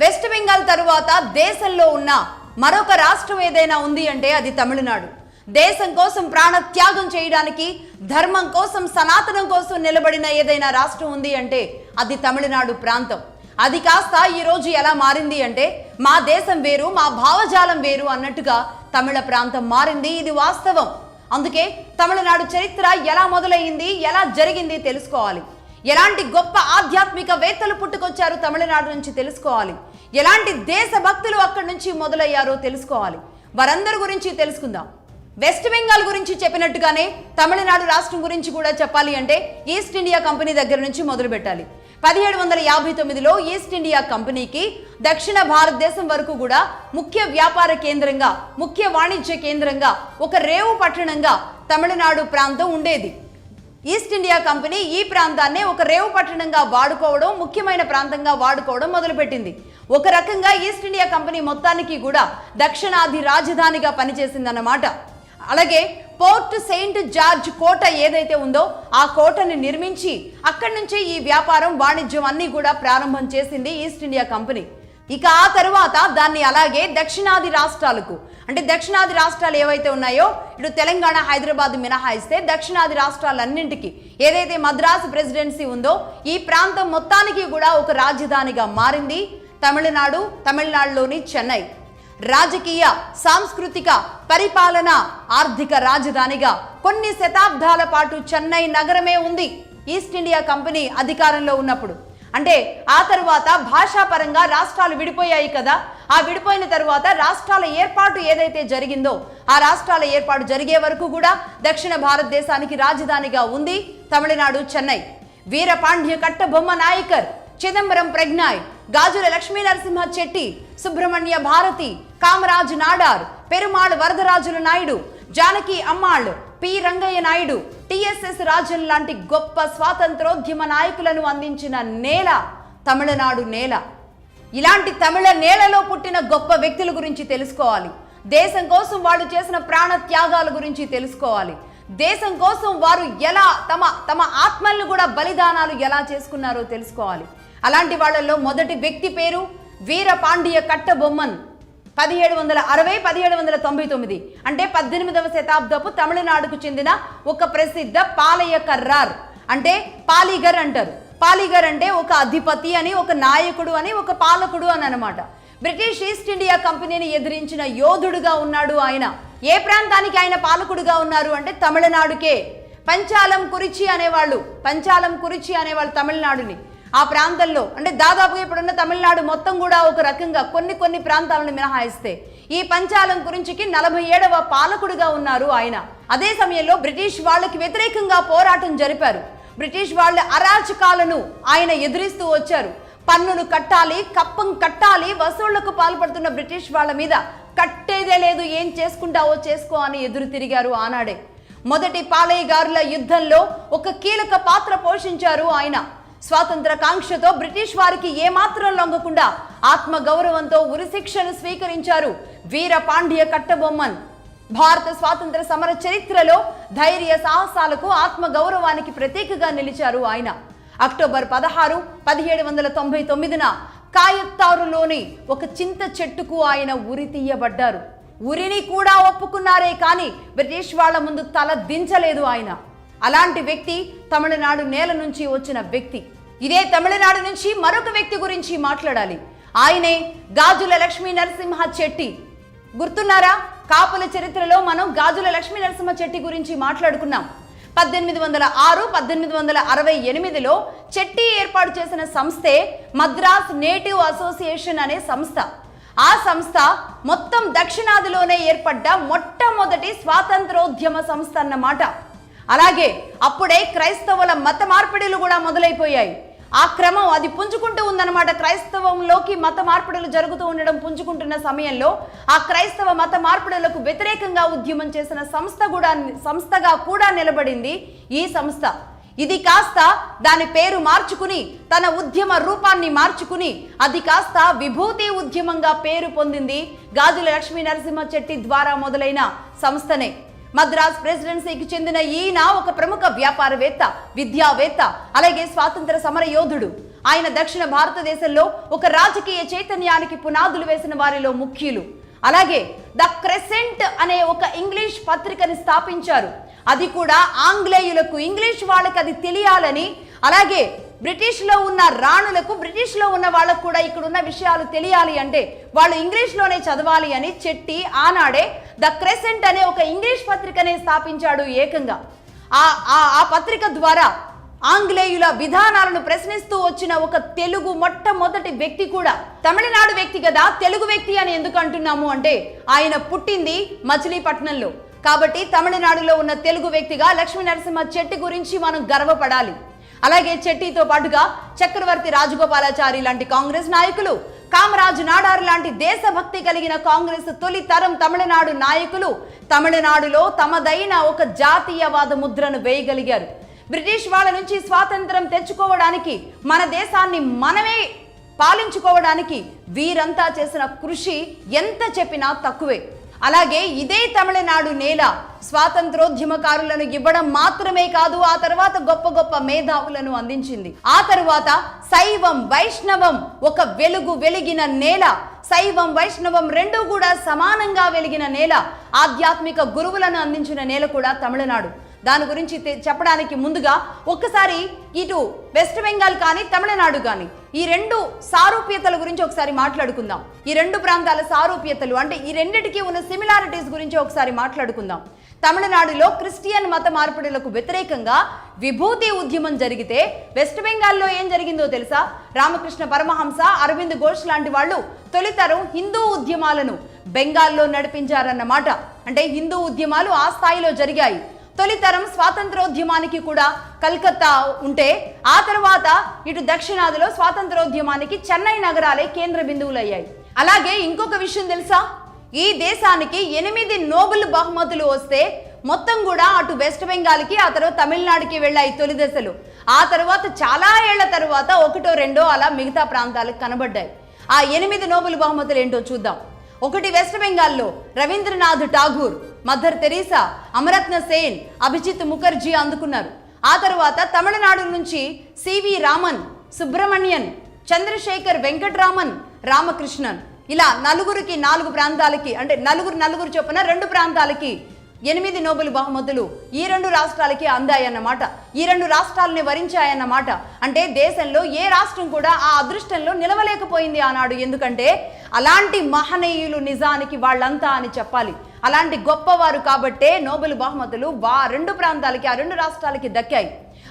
West Bengal తరువాత దేశంలో ఉన్న మరొక రాష్ట్రం ఏదైనా ఉంది అంటే అది తమిళనాడు. దేశం కోసం ప్రాణ త్యాగం చేయడానికి, ధర్మం కోసం, సనాతనం కోసం నిలబడిన ఏదైనా రాష్ట్రం ఉంది అంటే అది తమిళనాడు ప్రాంతం. అది కాస్త ఈ రోజు ఎలా మారింది అంటే మా దేశం వేరు, మా భావజాలం వేరు అన్నట్టుగా తమిళ ప్రాంతం మారింది. ఇది వాస్తవం. అందుకే తమిళనాడు చరిత్ర ఎలా మొదలైంది, ఎలా జరిగింది తెలుసుకోవాలి. ఎలాంటి గొప్ప ఆధ్యాత్మిక వేత్తలు పుట్టుకొచ్చారు తమిళనాడు నుంచి తెలుసుకోవాలి. ఎలాంటి దేశభక్తులు అక్కడి నుంచి మొదలయ్యారో తెలుసుకోవాలి. వారందరి గురించి తెలుసుకుందాం. వెస్ట్ బెంగాల్ గురించి చెప్పినట్టుగానే తమిళనాడు రాష్ట్రం గురించి కూడా చెప్పాలి అంటే ఈస్ట్ ఇండియా కంపెనీ దగ్గర నుంచి మొదలు పెట్టాలి. 1759లో ఈస్ట్ ఇండియా కంపెనీకి దక్షిణ భారతదేశం వరకు కూడా ముఖ్య వ్యాపార కేంద్రంగా, ముఖ్య వాణిజ్య కేంద్రంగా, ఒక రేవు పట్టణంగా తమిళనాడు ప్రాంతం ఉండేది. ఈస్ట్ ఇండియా కంపెనీ ఈ ప్రాంతాన్ని ఒక రేవు పట్టణంగా వాడుకోవడం, ముఖ్యమైన ప్రాంతంగా వాడుకోవడం మొదలుపెట్టింది. ఒక రకంగా ఈస్ట్ ఇండియా కంపెనీ మొత్తానికి కూడా దక్షిణాది రాజధానిగా పనిచేసిందన్నమాట. అలాగే పోర్ట్ సెయింట్ జార్జ్ కోట ఏదైతే ఉందో ఆ కోటని నిర్మించి అక్కడి నుంచి ఈ వ్యాపారం, వాణిజ్యం అన్ని కూడా ప్రారంభం చేసింది ఈస్ట్ ఇండియా కంపెనీ. ఇక ఆ తరువాత దాన్ని అలాగే దక్షిణాది రాష్ట్రాలకు, అంటే దక్షిణాది రాష్ట్రాలు ఏవైతే ఉన్నాయో ఇటు తెలంగాణ, హైదరాబాద్ మినహాయిస్తే దక్షిణాది రాష్ట్రాలన్నింటికి ఏదైతే మద్రాసు ప్రెసిడెన్సీ ఉందో ఈ ప్రాంతం మొత్తానికి కూడా ఒక రాజధానిగా మారింది తమిళనాడు. తమిళనాడులోని చెన్నై రాజకీయ, సాంస్కృతిక, పరిపాలన, ఆర్థిక రాజధానిగా కొన్ని శతాబ్దాల పాటు చెన్నై నగరమే ఉంది ఈస్ట్ ఇండియా కంపెనీ అధికారంలో ఉన్నప్పుడు. అంటే ఆ తరువాత భాషాపరంగా రాష్ట్రాలు విడిపోయాయి కదా. ఆ విడిపోయిన తరువాత రాష్ట్రాల ఏర్పాటు ఏదైతే జరిగిందో ఆ రాష్ట్రాల ఏర్పాటు జరిగే వరకు కూడా దక్షిణ భారతదేశానికి రాజధానిగా ఉంది తమిళనాడు, చెన్నై. వీరపాండ్య కట్టబొమ్మ నాయకర్, చిదంబరం ప్రజ్ఞాయ్, గాజుల లక్ష్మీ నరసింహ చెట్టి, సుబ్రహ్మణ్య భారతి, కామరాజ్ నాడార్, పెరుమాళ్ వరదరాజుల నాయుడు, జానకి అమ్మాళ్, పి రంగయ్య నాయుడు, టిఎస్ఎస్ రాజన్ లాంటి గొప్ప స్వాతంత్రోద్యమ నాయకులను అందించిన నేల తమిళనాడు నేల. ఇలాంటి తమిళ నేలలో పుట్టిన గొప్ప వ్యక్తుల గురించి తెలుసుకోవాలి. దేశం కోసం వాళ్ళు చేసిన ప్రాణ త్యాగాల గురించి తెలుసుకోవాలి. దేశం కోసం వారు ఎలా తమ ఆత్మలను కూడా బలిదానాలు ఎలా చేసుకున్నారో తెలుసుకోవాలి. అలాంటి వాళ్ళల్లో మొదటి వ్యక్తి పేరు వీరపాండ్య కట్టబొమ్మన్. 1760-1799 అంటే 18వ శతాబ్దపు తమిళనాడుకు చెందిన ఒక ప్రసిద్ధ పాలయకర్రార్, అంటే పాలిగర్ అంటారు. పాలిగర్ అంటే ఒక అధిపతి అని, ఒక నాయకుడు అని, ఒక పాలకుడు అని అన్నమాట. బ్రిటిష్ ఈస్ట్ ఇండియా కంపెనీని ఎదిరించిన యోధుడుగా ఉన్నాడు ఆయన. ఏ ప్రాంతానికి ఆయన పాలకుడుగా ఉన్నారు అంటే తమిళనాడుకే. పంచాలం కురిచి అనేవాళ్ళు తమిళనాడుని. ఆ ప్రాంతంలో అంటే దాదాపుగా ఇప్పుడున్న తమిళనాడు మొత్తం కూడా ఒక రకంగా కొన్ని ప్రాంతాలను మినహాయిస్తే ఈ పంచాలం కురించికి 47వ పాలకుడుగా ఉన్నారు ఆయన. అదే సమయంలో బ్రిటిష్ వాళ్ళకి వ్యతిరేకంగా పోరాటం జరిపారు. బ్రిటిష్ వాళ్ళ అరాచకాలను ఆయన ఎదురిస్తూ వచ్చారు. పన్నును కట్టాలి, కప్పం కట్టాలి, వసూళ్లకు పాల్పడుతున్న బ్రిటిష్ వాళ్ళ మీద కట్టేదే లేదు, ఏం చేసుకుంటావో చేసుకో అని ఎదురు తిరిగారు ఆనాడే. మొదటి పాలయగారుల యుద్ధంలో ఒక కీలక పాత్ర పోషించారు ఆయన. స్వాతంత్ర కాంక్షతో బ్రిటిష్ వారికి ఏమాత్రం లొంగకుండా ఆత్మ గౌరవంతో ఉరిశిక్షను స్వీకరించారు వీరపాండ్య కట్టబొమ్మన్. భారత స్వాతంత్ర సమర చరిత్రలో ధైర్య సాహసాలకు, ఆత్మ గౌరవానికి ప్రతీకగా నిలిచారు ఆయన. అక్టోబర్ 16, 1799న కాయత్తారులోని ఒక చింత చెట్టుకు ఆయన ఉరి తీయబడ్డారు. ఉరిని కూడా ఒప్పుకున్నారే కానీ బ్రిటిష్ వాళ్ళ ముందు తల దించలేదు ఆయన. అలాంటి వ్యక్తి తమిళనాడు నేల నుంచి వచ్చిన వ్యక్తి. ఇదే తమిళనాడు నుంచి మరొక వ్యక్తి గురించి మాట్లాడాలి. ఆయనే గాజుల లక్ష్మీ నరసింహ చెట్టి. గుర్తున్నారా? కాపుల చరిత్రలో మనం గాజుల లక్ష్మీ నరసింహ చెట్టి గురించి మాట్లాడుకున్నాం. 1806, 1868లో చెట్టి ఏర్పాటు చేసిన సంస్థే మద్రాస్ నేటివ్ అసోసియేషన్ అనే సంస్థ. ఆ సంస్థ మొత్తం దక్షిణాదిలోనే ఏర్పడ్డ మొట్టమొదటి స్వాతంత్రోద్యమ సంస్థ అన్నమాట. అలాగే అప్పుడే క్రైస్తవుల మత మార్పిడులు కూడా మొదలైపోయాయి. ఆ క్రమం అది పుంజుకుంటూ ఉందన్నమాట. క్రైస్తవంలోకి మత మార్పిడులు జరుగుతూ ఉండడం పుంజుకుంటున్న సమయంలో ఆ క్రైస్తవ మత మార్పిడులకు వ్యతిరేకంగా ఉద్యమం చేసిన సంస్థగా కూడా నిలబడింది ఈ సంస్థ. ఇది కాస్త దాని పేరు మార్చుకుని, తన ఉద్యమ రూపాన్ని మార్చుకుని అది కాస్త విభూతి ఉద్యమంగా పేరు పొందింది గాజుల లక్ష్మీ నరసింహ చెట్టి ద్వారా మొదలైన సంస్థనే. మద్రాస్ ప్రెసిడెన్సీకి చెందిన ఈయన ఒక ప్రముఖ వ్యాపారవేత్త, విద్యావేత్త, అలాగే స్వాతంత్ర సమర యోధుడు. ఆయన దక్షిణ భారతదేశంలో ఒక రాజకీయ చైతన్యానికి పునాదులు వేసిన వారిలో ముఖ్యులు. అలాగే ద క్రెసెంట్ అనే ఒక ఇంగ్లీష్ పత్రికని స్థాపించారు. అది కూడా ఆంగ్లేయులకు, ఇంగ్లీష్ వాళ్ళకి అది తెలియాలని, అలాగే బ్రిటిష్లో ఉన్న రాణులకు, బ్రిటిష్లో ఉన్న వాళ్ళకు కూడా ఇక్కడ ఉన్న విషయాలు తెలియాలి అంటే వాళ్ళు ఇంగ్లీష్లోనే చదవాలి అని చెట్టి ఆనాడే ద క్రెసెంట్ అనే ఒక ఇంగ్లీష్ పత్రికనే స్థాపించాడు ఏకంగా. ఆ పత్రిక ద్వారా ఆంగ్లేయుల విధానాలను ప్రశ్నిస్తూ వచ్చిన ఒక తెలుగు మొట్టమొదటి వ్యక్తి కూడా. తమిళనాడు వ్యక్తి కదా, తెలుగు వ్యక్తి అని ఎందుకు అంటున్నాము అంటే ఆయన పుట్టింది మచిలీపట్నంలో. కాబట్టి తమిళనాడులో ఉన్న తెలుగు వ్యక్తిగా లక్ష్మీ నరసింహ చెట్టి గురించి మనం గర్వపడాలి. అలాగే చెట్టితో పాటుగా చక్రవర్తి రాజగోపాలాచారి లాంటి కాంగ్రెస్ నాయకులు, కామరాజు నాడార్ లాంటి దేశభక్తి కలిగిన కాంగ్రెస్ తొలి తరం తమిళనాడు నాయకులు తమిళనాడులో తమదైన ఒక జాతీయవాద ముద్రను వేయగలిగారు. బ్రిటిష్ వాళ్ళ నుంచి స్వాతంత్రం తెచ్చుకోవడానికి, మన దేశాన్ని మనమే పాలించుకోవడానికి వీరంతా చేసిన కృషి ఎంత చెప్పినా తక్కువే. అలాగే ఇదే తమిళనాడు నేల స్వాతంత్రోద్యమకారులను ఇవ్వడం మాత్రమే కాదు, ఆ తర్వాత గొప్ప గొప్ప మేధావులను అందించింది. ఆ తరువాత శైవం వైష్ణవం ఒక వెలుగు వెలిగిన నేల. శైవం వైష్ణవం రెండూ కూడా సమానంగా వెలిగిన నేల. ఆధ్యాత్మిక గురువులను అందించిన నేల కూడా తమిళనాడు. దాని గురించి చెప్పడానికి ముందుగా ఒక్కసారి ఇటు వెస్ట్ బెంగాల్ కానీ తమిళనాడు కానీ ఈ రెండు సారూప్యతల గురించి ఒకసారి మాట్లాడుకుందాం. ఈ రెండు ప్రాంతాల సారూప్యతలు అంటే ఈ రెండిటికి ఉన్న సిమిలారిటీస్ గురించి ఒకసారి మాట్లాడుకుందాం. తమిళనాడులో క్రిస్టియన్ మత మార్పిడులకు వ్యతిరేకంగా విభూతి ఉద్యమం జరిగితే వెస్ట్ బెంగాల్లో ఏం జరిగిందో తెలుసా? రామకృష్ణ పరమహంస, అరవింద్ ఘోష్ లాంటి వాళ్ళు తొలితరం హిందూ ఉద్యమాలను బెంగాల్లో నడిపించారన్నమాట. అంటే హిందూ ఉద్యమాలు ఆ స్థాయిలో జరిగాయి. తొలితరం స్వాతంత్రోద్యమానికి కూడా కలకత్తా ఉంటే, ఆ తర్వాత ఇటు దక్షిణాదిలో స్వాతంత్రోద్యమానికి చెన్నై నగరాలే కేంద్ర బిందువులు అయ్యాయి. అలాగే ఇంకొక విషయం తెలుసా? ఈ దేశానికి 8 నోబెల్ బహుమతులు వస్తే మొత్తం కూడా అటు వెస్ట్ బెంగాల్కి, ఆ తర్వాత తమిళనాడుకి వెళ్ళాయి తొలి దశలు. ఆ తర్వాత చాలా ఏళ్ల తర్వాత 1, 2 అలా మిగతా ప్రాంతాలకు కనబడ్డాయి. ఆ 8 నోబెల్ బహుమతులు ఏంటో చూద్దాం. ఒకటి వెస్ట్ బెంగాల్లో రవీంద్రనాథ్ ఠాగూర్, మదర్ తెరీసా, అమరత్న సేన్, అభిజిత్ ముఖర్జీ అందుకున్నారు. ఆ తర్వాత తమిళనాడు నుంచి సివి రామన్, సుబ్రహ్మణ్యన్, చంద్రశేఖర్ వెంకటరామన్, రామకృష్ణన్, ఇలా నలుగురికి 4 ప్రాంతాలకి, అంటే నలుగురు చొప్పున 2 ప్రాంతాలకి 8 నోబెల్ బహుమతులు ఈ 2 రాష్ట్రాలకి అందాయన్నమాట. ఈ 2 రాష్ట్రాలని వరించాయన్నమాట. అంటే దేశంలో ఏ రాష్ట్రం కూడా ఆ అదృష్టంలో నిలవలేకపోయింది ఆనాడు. ఎందుకంటే అలాంటి మహనీయులు నిజానికి వాళ్ళంతా అని చెప్పాలి. అలాంటి గొప్పవారు కాబట్టే నోబెల్ బహుమతులు 2 ప్రాంతాలకి, ఆ 2 రాష్ట్రాలకి దక్కాయి.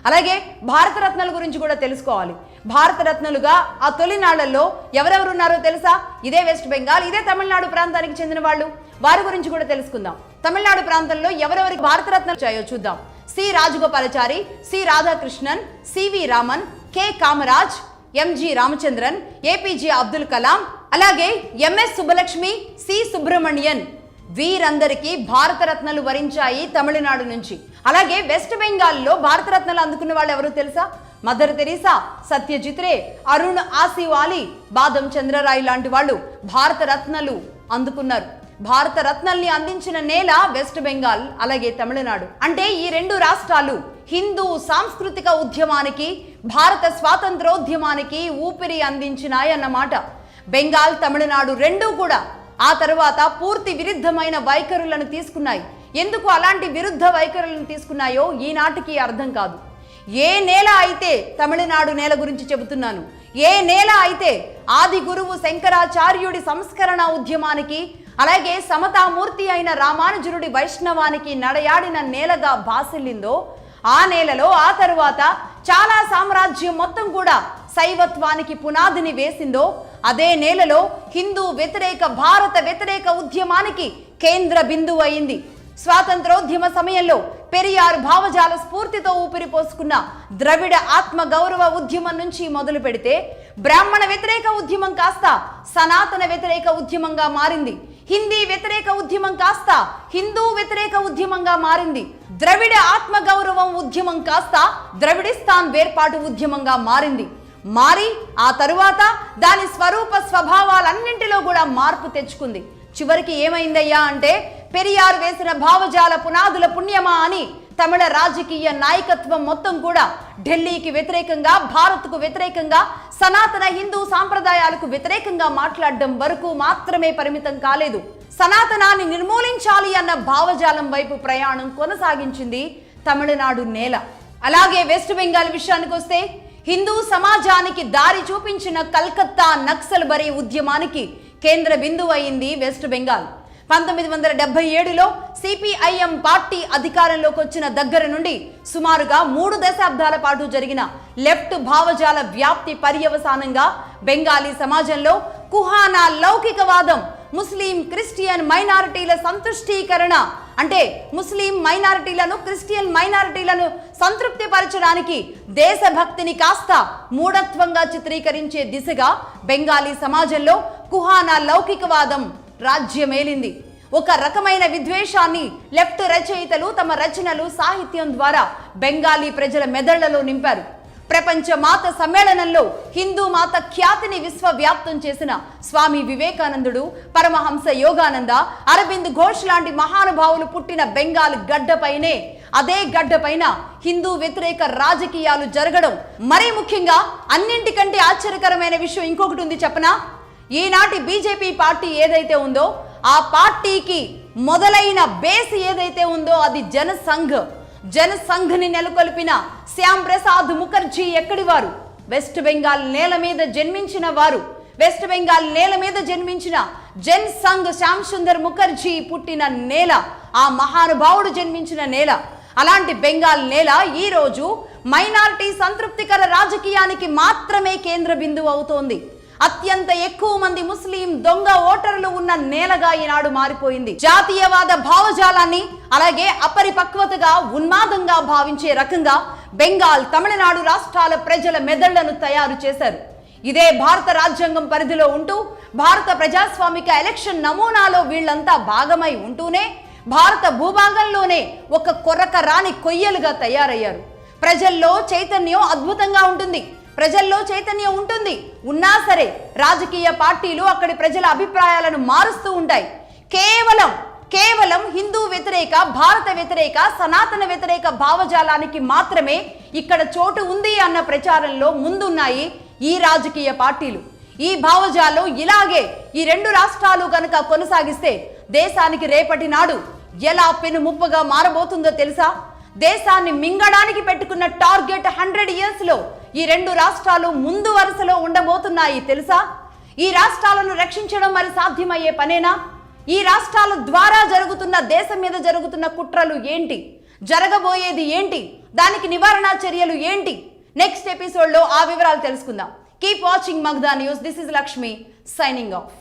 అలాగే భారతరత్నాల గురించి కూడా తెలుసుకోవాలి. భారతరత్నాలుగా ఆ తొలినాళ్లలో ఎవరెవరు ఉన్నారో తెలుసా? ఇదే వెస్ట్ బెంగాల్, ఇదే తమిళనాడు ప్రాంతానికి చెందిన వాళ్ళు. వారి గురించి కూడా తెలుసుకుందాం. తమిళనాడు ప్రాంతంలో ఎవరెవరికి భారతరత్నాలు వచ్చాయో చూద్దాం. C Rajagopalachari, C Radhakrishnan, CV Raman, K Kamaraj, MG Ramachandran, APJ Abdul Kalam, అలాగే ఎంఎస్ సుబ్బలక్ష్మి, సి సుబ్రహ్మణ్యన్, వీరందరికీ భారతరత్నాలు వరించాయి తమిళనాడు నుంచి. అలాగే వెస్ట్ బెంగాల్లో భారతరత్నాలు అందుకున్న వాళ్ళు ఎవరు తెలుసా? మదర్ తెరీసా, సత్యజిత్ రే, అరుణ్ ఆసివాలి, బాదం చంద్రరాయ్ లాంటి వాళ్ళు భారతరత్నాలు అందుకున్నారు. భారతరత్నాల్ని అందించిన నేల వెస్ట్ బెంగాల్, అలాగే తమిళనాడు. అంటే ఈ 2 రాష్ట్రాలు హిందూ సాంస్కృతిక ఉద్యమానికి, భారత స్వాతంత్రోద్యమానికి ఊపిరి అందించినాయన్నమాట. బెంగాల్, తమిళనాడు రెండూ కూడా ఆ తర్వాత పూర్తి విరుద్ధమైన వైఖరులను తీసుకున్నాయి. ఎందుకు అలాంటి విరుద్ధ వైఖరులను తీసుకున్నాయో ఈనాటికి అర్థం కాదు. ఏ నేల అయితే, తమిళనాడు నేల గురించి చెబుతున్నాను, ఏ నేల అయితే ఆది గురువు శంకరాచార్యుడి సంస్కరణ ఉద్యమానికి, అలాగే సమతామూర్తి అయిన రామానుజుడి వైష్ణవానికి నడయాడిన నేలగా భాసిల్లిందో, ఆ నేలలో ఆ తరువాత చాలా సామ్రాజ్యం మొత్తం కూడా శైవత్వానికి పునాదిని వేసిందో, అదే నేలలో హిందూ వ్యతిరేక, భారత వ్యతిరేక ఉద్యమానికి కేంద్ర బిందువు అయింది. స్వాతంత్రోద్యమ సమయంలో పెరియార్ భావజాల స్ఫూర్తితో ఊపిరి పోసుకున్న ద్రవిడ ఆత్మ గౌరవ ఉద్యమం నుంచి మొదలు పెడితే బ్రాహ్మణ వ్యతిరేక ఉద్యమం కాస్త సనాతన వ్యతిరేక ఉద్యమంగా మారింది. హిందీ వ్యతిరేక ఉద్యమం కాస్త హిందూ వ్యతిరేక ఉద్యమంగా మారింది. ద్రవిడ ఆత్మ గౌరవం ఉద్యమం కాస్త ద్రవిడిస్తాన్ వేర్పాటు ఉద్యమంగా మారింది. మారి ఆ తరువాత దాని స్వరూప స్వభావాలన్నింటిలో కూడా మార్పు తెచ్చుకుంది. చివరికి ఏమైందయ్యా అంటే పెరియార్ వేసిన భావజాల పునాదుల పుణ్యమా అని తమిళ రాజకీయ నాయకత్వం మొత్తం కూడా ఢిల్లీకి వ్యతిరేకంగా, భారత్కు వ్యతిరేకంగా, సనాతన హిందూ సాంప్రదాయాలకు వ్యతిరేకంగా మాట్లాడడం వరకు మాత్రమే పరిమితం కాలేదు. సనాతనాన్ని నిర్మూలించాలి అన్న భావజాలం వైపు ప్రయాణం కొనసాగించింది తమిళనాడు నేల. అలాగే వెస్ట్ బెంగాల్ విషయానికి వస్తే హిందూ సమాజానికి దారి చూపించిన కల్కత్తా నక్సల్ బరీ ఉద్యమానికి కేంద్ర బిందువు అయింది వెస్ట్ బెంగాల్. 1977లో సిపిఐఎం పార్టీ అధికారంలోకి వచ్చిన దగ్గర నుండి సుమారుగా 3 దశాబ్దాల పాటు జరిగిన లెఫ్ట్ భావజాల వ్యాప్తి పర్యవసానంగా బెంగాలీ సమాజంలో కుహానా లౌకికవాదం, ముస్లిం క్రిస్టియన్ మైనారిటీల సంతుష్టీకరణ, అంటే ముస్లిం మైనారిటీలను, క్రిస్టియన్ మైనారిటీలను సంతృప్తి పరచడానికి దేశభక్తిని కాస్త మూఢత్వంగా చిత్రీకరించే దిశగా బెంగాలీ సమాజంలో కుహానా లౌకికవాదం రాజ్యమేలింది. ఒక రకమైన విద్వేషాన్ని లెఫ్ట్ రచయితలు తమ రచనలు, సాహిత్యం ద్వారా బెంగాలీ ప్రజల మెదళ్లలో నింపారు. ప్రపంచ మాత సమ్మేళనంలో హిందూ మాత ఖ్యాతిని విశ్వవ్యాప్తం చేసిన స్వామి వివేకానందుడు, పరమహంస యోగానంద, అరవింద్ ఘోష్ లాంటి మహానుభావులు పుట్టిన బెంగాల్ గడ్డపైనే, అదే గడ్డపైన హిందూ వ్యతిరేక రాజకీయాలు జరగడం, మరీ ముఖ్యంగా అన్నింటికంటే ఆశ్చర్యకరమైన విషయం ఇంకొకటి ఉంది చెప్పనా. ఈనాటి బీజేపీ పార్టీ ఏదైతే ఉందో ఆ పార్టీకి మొదలైన బేస్ ఏదైతే ఉందో అది జనసంఘ్ని నెలకొల్పిన శ్యామ్ ప్రసాద్ ముఖర్జీ ఎక్కడి వారు? వెస్ట్ బెంగాల్ నేల మీద జన్మించిన వారు. వెస్ట్ బెంగాల్ నేల మీద జన్మించిన జన్ సంఘ్ శ్యామ్ సుందర్ ముఖర్జీ పుట్టిన నేల, ఆ మహానుభావుడు జన్మించిన నేల. అలాంటి బెంగాల్ నేల ఈ రోజు మైనారిటీ సంతృప్తికర రాజకీయానికి మాత్రమే కేంద్ర బిందువు అవుతోంది. అత్యంత ఎక్కువ మంది ముస్లిం దొంగ ఓటర్లు ఉన్న నేలగా ఈనాడు మారిపోయింది. జాతీయవాద భావజాలాన్ని అలాగే అపరిపక్వతగా, ఉన్మాదంగా భావించే రకంగా బెంగాల్, తమిళనాడు రాష్ట్రాల ప్రజల మెదళ్లను తయారు చేశారు. ఇదే భారత రాజ్యాంగం పరిధిలో ఉంటూ భారత ప్రజాస్వామిక ఎలక్షన్ నమూనాలో వీళ్లంతా భాగమై ఉంటూనే భారత భూభాగంలోనే ఒక కొరక రాని కొయ్యలుగా తయారయ్యారు. ప్రజల్లో చైతన్యం అద్భుతంగా ఉంటుంది, ప్రజల్లో చైతన్యం ఉంటుంది. ఉన్నా సరే రాజకీయ పార్టీలు అక్కడి ప్రజల అభిప్రాయాలను మారుస్తూ ఉంటాయి. కేవలం హిందూ వ్యతిరేక, భారత వ్యతిరేక, సనాతన వ్యతిరేక భావజాలానికి మాత్రమే ఇక్కడ చోటు ఉంది అన్న ప్రచారంలో ముందున్నాయి ఈ రాజకీయ పార్టీలు. ఈ భావజాలం ఇలాగే ఈ 2 రాష్ట్రాలు కనుక కొనసాగిస్తే దేశానికి రేపటి నాడు ఎలా పెనుముప్పుగా మారబోతుందో తెలుసా? దేశాన్ని మింగడానికి పెట్టుకున్న టార్గెట్ 100 years లో ఈ 2 రాష్ట్రాలు ముందు వరుసలో ఉండబోతున్నాయి తెలుసా? ఈ రాష్ట్రాలను రక్షించడం మరి సాధ్యమయ్యే పనేనా? ఈ రాష్ట్రాల ద్వారా జరుగుతున్న, దేశం మీద జరుగుతున్న కుట్రలు ఏంటి, జరగబోయేది ఏంటి, దానికి నివారణ చర్యలు ఏంటి? నెక్స్ట్ ఎపిసోడ్లో ఆ వివరాలు తెలుసుకుందాం. Keep watching Magdha news. This is Lakshmi signing of.